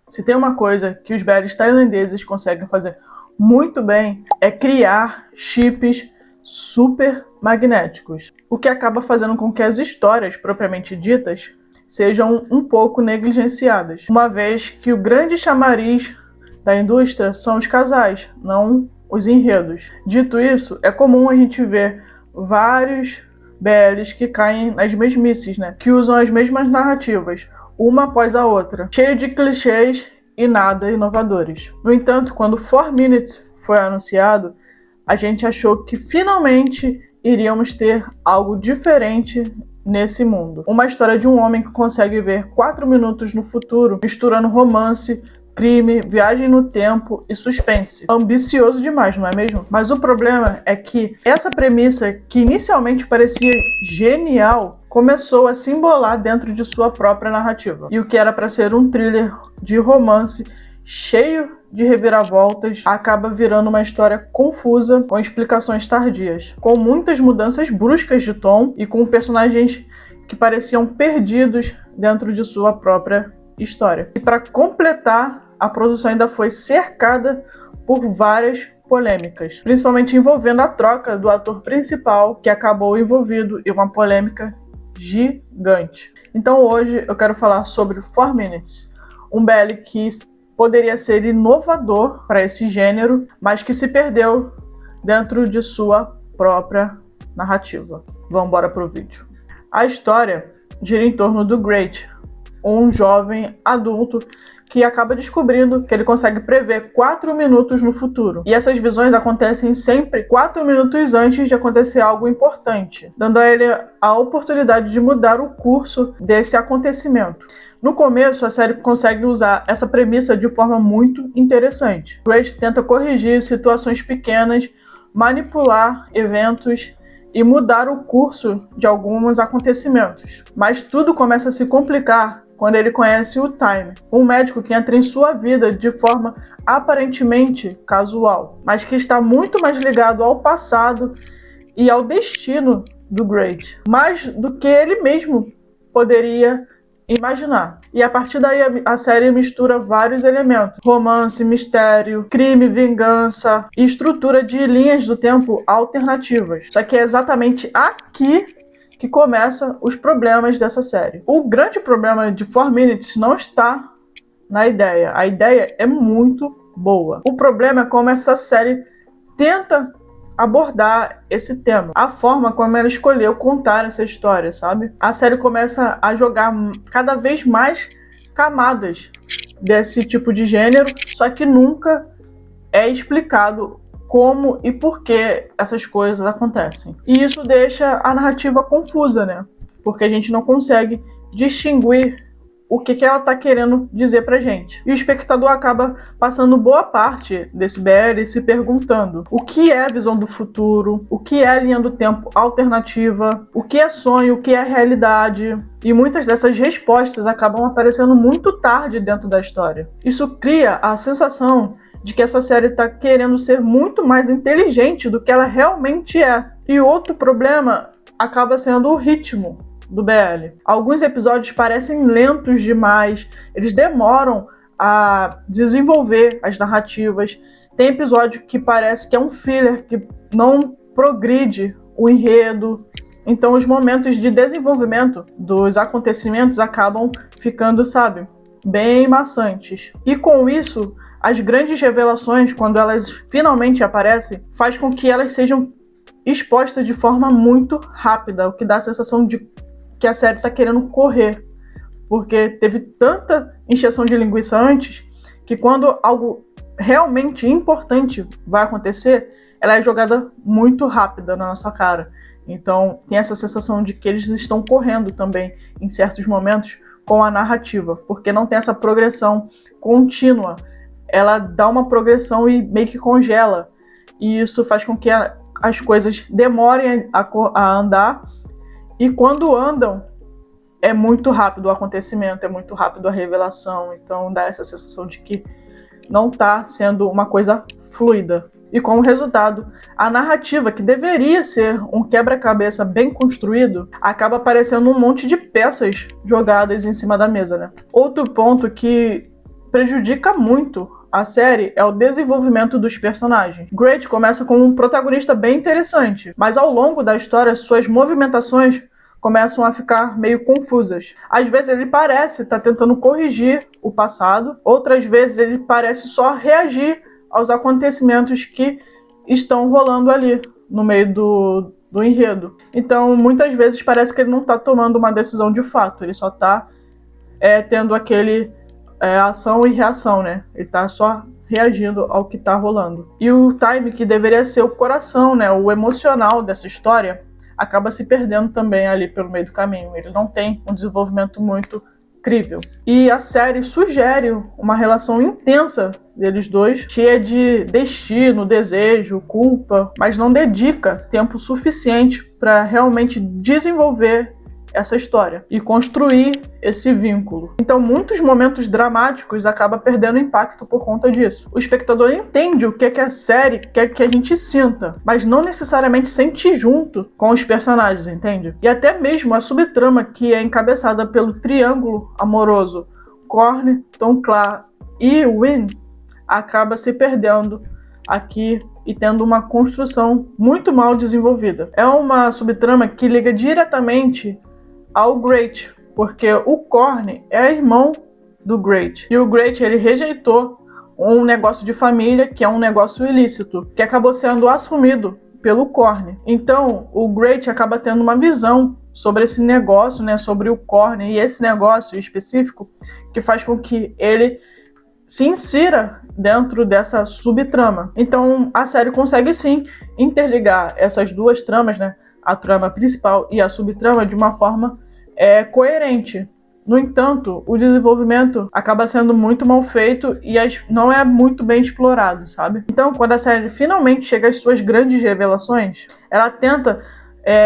Se tem uma coisa que os BLs tailandeses conseguem fazer muito bem, é criar chips super magnéticos, o que acaba fazendo com que as histórias propriamente ditas sejam um pouco negligenciadas, uma vez que o grande chamariz da indústria são os casais, não os enredos. Dito isso, é comum a gente ver vários BLs que caem nas mesmices, né? Que usam as mesmas narrativas, uma após a outra, cheio de clichês e nada inovadores. No entanto, quando 4 Minutes foi anunciado, a gente achou que finalmente iríamos ter algo diferente nesse mundo. Uma história de um homem que consegue ver 4 minutos no futuro, misturando romance, crime, viagem no tempo e suspense. Ambicioso demais, não é mesmo? Mas o problema é que essa premissa, que inicialmente parecia genial, começou a se embolar dentro de sua própria narrativa. E o que era para ser um thriller de romance cheio de reviravoltas acaba virando uma história confusa, com explicações tardias, com muitas mudanças bruscas de tom e com personagens que pareciam perdidos dentro de sua própria história. E para completar, a produção ainda foi cercada por várias polêmicas, principalmente envolvendo a troca do ator principal, que acabou envolvido em uma polêmica gigante. Então hoje eu quero falar sobre 4 Minutes, um BL que poderia ser inovador para esse gênero, mas que se perdeu dentro de sua própria narrativa. Vamos embora pro vídeo. A história gira em torno do Great, um jovem adulto que acaba descobrindo que ele consegue prever 4 minutos no futuro. E essas visões acontecem sempre 4 minutos antes de acontecer algo importante, dando a ele a oportunidade de mudar o curso desse acontecimento. No começo, a série consegue usar essa premissa de forma muito interessante. Great tenta corrigir situações pequenas, manipular eventos e mudar o curso de alguns acontecimentos. Mas tudo começa a se complicar quando ele conhece o Time, um médico que entra em sua vida de forma aparentemente casual, mas que está muito mais ligado ao passado e ao destino do Great, mais do que ele mesmo poderia imaginar. E a partir daí a série mistura vários elementos: romance, mistério, crime, vingança e estrutura de linhas do tempo alternativas. Só que é exatamente aqui que começam os problemas dessa série. O grande problema de 4 Minutes não está na ideia. A ideia é muito boa. O problema é como essa série tenta abordar esse tema. A forma como ela escolheu contar essa história, sabe? A série começa a jogar cada vez mais camadas desse tipo de gênero, só que nunca é explicado como e por que essas coisas acontecem. E isso deixa a narrativa confusa, né? Porque a gente não consegue distinguir o que ela tá querendo dizer pra gente. E o espectador acaba passando boa parte desse BL se perguntando o que é visão do futuro, o que é linha do tempo alternativa, o que é sonho, o que é realidade. E muitas dessas respostas acabam aparecendo muito tarde dentro da história. Isso cria a sensação de que essa série está querendo ser muito mais inteligente do que ela realmente é. E outro problema acaba sendo o ritmo do BL. Alguns episódios parecem lentos demais, eles demoram a desenvolver as narrativas. Tem episódio que parece que é um filler, que não progride o enredo. Então os momentos de desenvolvimento dos acontecimentos acabam ficando, sabe, bem maçantes. E com isso, as grandes revelações, quando elas finalmente aparecem, faz com que elas sejam expostas de forma muito rápida, o que dá a sensação de que a série está querendo correr, porque teve tanta encheção de linguiça antes, que quando algo realmente importante vai acontecer, ela é jogada muito rápida na nossa cara. Então tem essa sensação de que eles estão correndo também, em certos momentos, com a narrativa, porque não tem essa progressão contínua. Ela dá uma progressão e meio que congela. E isso faz com que as coisas demorem a andar. E quando andam, é muito rápido o acontecimento, é muito rápido a revelação. Então dá essa sensação de que não está sendo uma coisa fluida. E como resultado, a narrativa, que deveria ser um quebra-cabeça bem construído, acaba parecendo um monte de peças jogadas em cima da mesa, né? Outro ponto que prejudica muito a série é o desenvolvimento dos personagens. Great começa como um protagonista bem interessante, mas ao longo da história suas movimentações começam a ficar meio confusas. Às vezes ele parece estar tentando corrigir o passado, outras vezes ele parece só reagir aos acontecimentos que estão rolando ali no meio do enredo. Então, muitas vezes parece que ele não está tomando uma decisão de fato, ele só está tendo aquele ação e reação, né? Ele está só reagindo ao que está rolando. E o Time, que deveria ser o coração, né, o emocional dessa história, acaba se perdendo também ali pelo meio do caminho. Ele não tem um desenvolvimento muito crível. E a série sugere uma relação intensa deles dois, cheia de destino, desejo, culpa, mas não dedica tempo suficiente para realmente desenvolver essa história e construir esse vínculo. Então, muitos momentos dramáticos acabam perdendo impacto por conta disso. O espectador entende o que é que a série quer que a gente sinta, mas não necessariamente sente junto com os personagens, entende? E até mesmo a subtrama, que é encabeçada pelo triângulo amoroso Corny, Tom Clark e Wynn, acaba se perdendo aqui e tendo uma construção muito mal desenvolvida. É uma subtrama que liga diretamente ao Great, porque o Corny é irmão do Great. E o Great, ele rejeitou um negócio de família, que é um negócio ilícito, que acabou sendo assumido pelo Corny. Então, o Great acaba tendo uma visão sobre esse negócio, né, sobre o Corny e esse negócio específico, que faz com que ele se insira dentro dessa subtrama. Então, a série consegue sim interligar essas duas tramas, né, a trama principal e a subtrama, de uma forma coerente. No entanto, o desenvolvimento acaba sendo muito mal feito e não é muito bem explorado, sabe? Então, quando a série finalmente chega às suas grandes revelações, ela tenta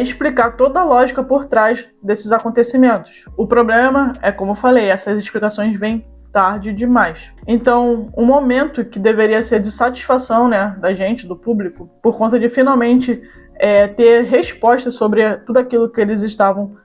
explicar toda a lógica por trás desses acontecimentos. O problema é, como eu falei, essas explicações vêm tarde demais. Então, um momento que deveria ser de satisfação, né, da gente, do público, por conta de finalmente ter respostas sobre tudo aquilo que eles estavam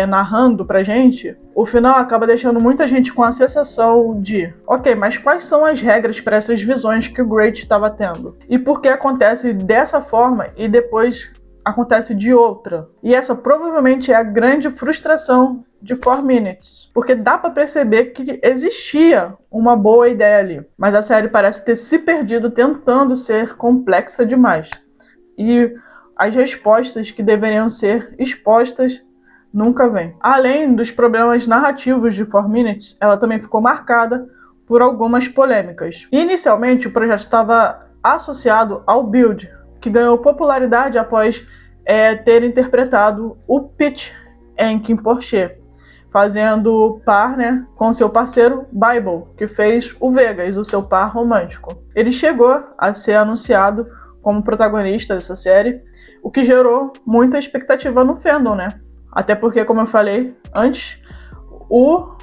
narrando pra gente, o final acaba deixando muita gente com a sensação de ok, mas quais são as regras para essas visões que o Great estava tendo? E por que acontece dessa forma e depois acontece de outra? E essa provavelmente é a grande frustração de 4 Minutes, porque dá para perceber que existia uma boa ideia ali, mas a série parece ter se perdido tentando ser complexa demais. E as respostas que deveriam ser expostas nunca vem. Além dos problemas narrativos de 4 Minutes, ela também ficou marcada por algumas polêmicas. Inicialmente, o projeto estava associado ao Build, que ganhou popularidade após ter interpretado o Pete em Kim Porcher, fazendo par, né, com seu parceiro Bible, que fez o Vegas, o seu par romântico. Ele chegou a ser anunciado como protagonista dessa série, o que gerou muita expectativa no fandom, né? Até porque, como eu falei antes, o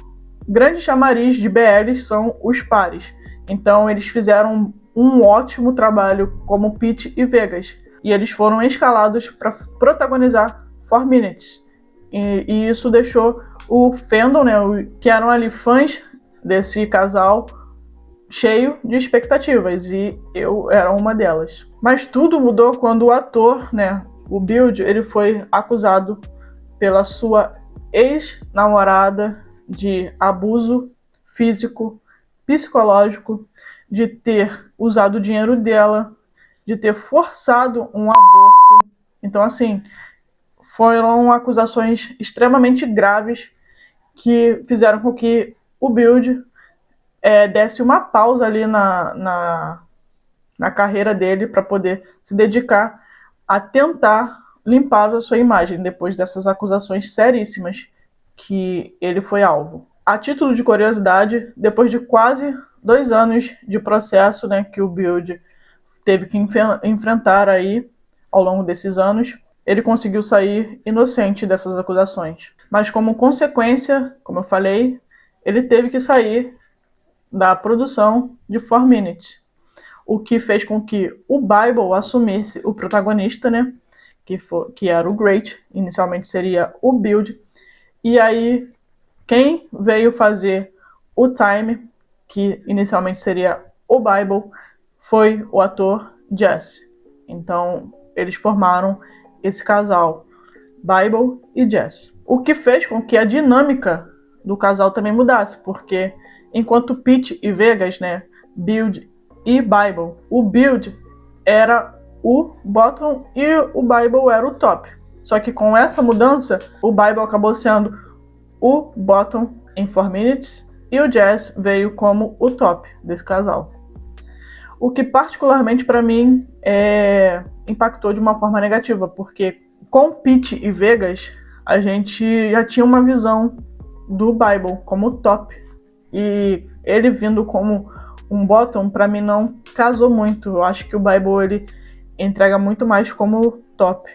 grande chamariz de BLs são os pares. Então eles fizeram um ótimo trabalho como Pete e Vegas. E eles foram escalados para protagonizar 4 Minutes. E isso deixou o fandom, né, que eram ali fãs desse casal, cheio de expectativas. E eu era uma delas. Mas tudo mudou quando o ator, né, o Build, ele foi acusado pela sua ex-namorada de abuso físico, psicológico, de ter usado o dinheiro dela, de ter forçado um aborto. Então, assim, foram acusações extremamente graves que fizeram com que o Build desse uma pausa ali na carreira dele para poder se dedicar a tentar limpar a sua imagem depois dessas acusações seríssimas que ele foi alvo. A título de curiosidade, depois de quase 2 anos de processo, né, que o Build teve que enfrentar aí ao longo desses anos, ele conseguiu sair inocente dessas acusações. Mas como consequência, como eu falei, ele teve que sair da produção de 4 Minutes, o que fez com que o Bible assumisse o protagonista, né, que era o Great, inicialmente seria o Build, e aí quem veio fazer o Time, que inicialmente seria o Bible, foi o ator Jesse. Então, eles formaram esse casal, Bible e Jesse. O que fez com que a dinâmica do casal também mudasse, porque enquanto Pete e Vegas, né, Build e Bible, o Build era o bottom e o Bible era o top. Só que com essa mudança, o Bible acabou sendo o bottom em 4 Minutes e o Jess veio como o top desse casal. O que particularmente para mim impactou de uma forma negativa, porque com Pete e Vegas a gente já tinha uma visão do Bible como top e ele vindo como um bottom para mim não casou muito. Eu acho que o Bible ele entrega muito mais como top.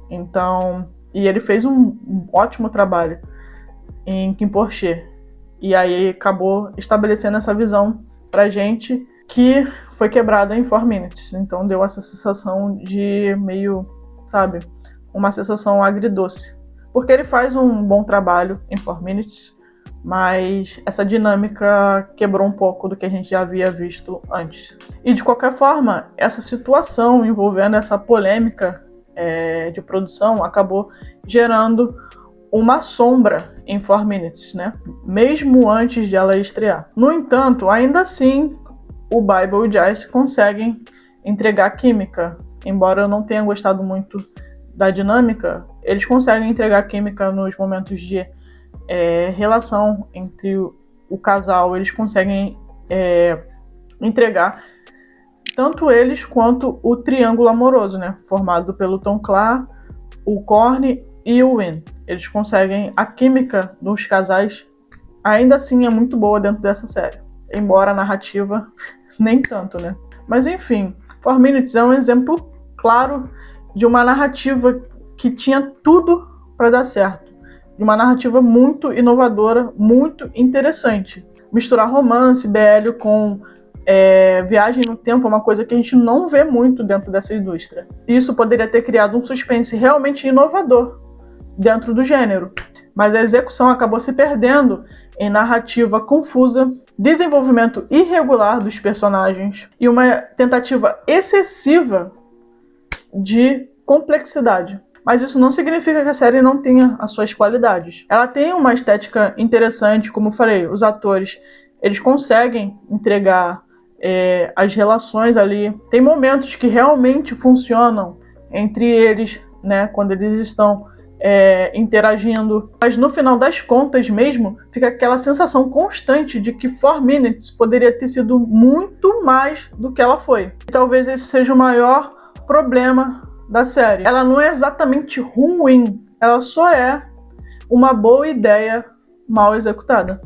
Então, e ele fez um ótimo trabalho em Kim Porcher. E aí acabou estabelecendo essa visão pra gente que foi quebrada em 4 Minutes. Então deu essa sensação de meio, sabe, uma sensação agridoce. Porque ele faz um bom trabalho em 4 Minutes, mas essa dinâmica quebrou um pouco do que a gente já havia visto antes. E de qualquer forma, essa situação envolvendo essa polêmica de produção acabou gerando uma sombra em 4 Minutes, né? Mesmo antes de ela estrear. No entanto, ainda assim, o Bible e o Jesse conseguem entregar química. Embora eu não tenha gostado muito da dinâmica, eles conseguem entregar química nos momentos de relação entre o casal. Eles conseguem entregar tanto eles quanto o triângulo amoroso, né? Formado pelo Tom Clark, o Corny e o Win. Eles conseguem a química dos casais, ainda assim é muito boa dentro dessa série. Embora a narrativa nem tanto, né? Mas enfim, 4 Minutes é um exemplo claro de uma narrativa que tinha tudo para dar certo. De uma narrativa muito inovadora, muito interessante. Misturar romance, BL com viagem no tempo é uma coisa que a gente não vê muito dentro dessa indústria. Isso poderia ter criado um suspense realmente inovador dentro do gênero, mas a execução acabou se perdendo em narrativa confusa, desenvolvimento irregular dos personagens e uma tentativa excessiva de complexidade. Mas isso não significa que a série não tenha as suas qualidades. Ela tem uma estética interessante, como eu falei, os atores eles conseguem entregar as relações ali. Tem momentos que realmente funcionam entre eles, né, quando eles estão interagindo. Mas no final das contas mesmo, fica aquela sensação constante de que 4 Minutes poderia ter sido muito mais do que ela foi. E talvez esse seja o maior problema da série. Ela não é exatamente ruim, ela só é uma boa ideia mal executada.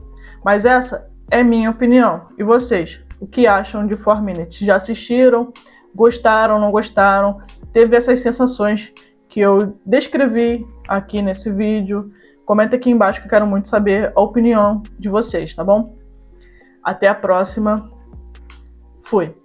Mas essa é minha opinião. E vocês? O que acham de 4 Minutes? Já assistiram? Gostaram? Não gostaram? Teve essas sensações que eu descrevi aqui nesse vídeo? Comenta aqui embaixo que eu quero muito saber a opinião de vocês, tá bom? Até a próxima. Fui!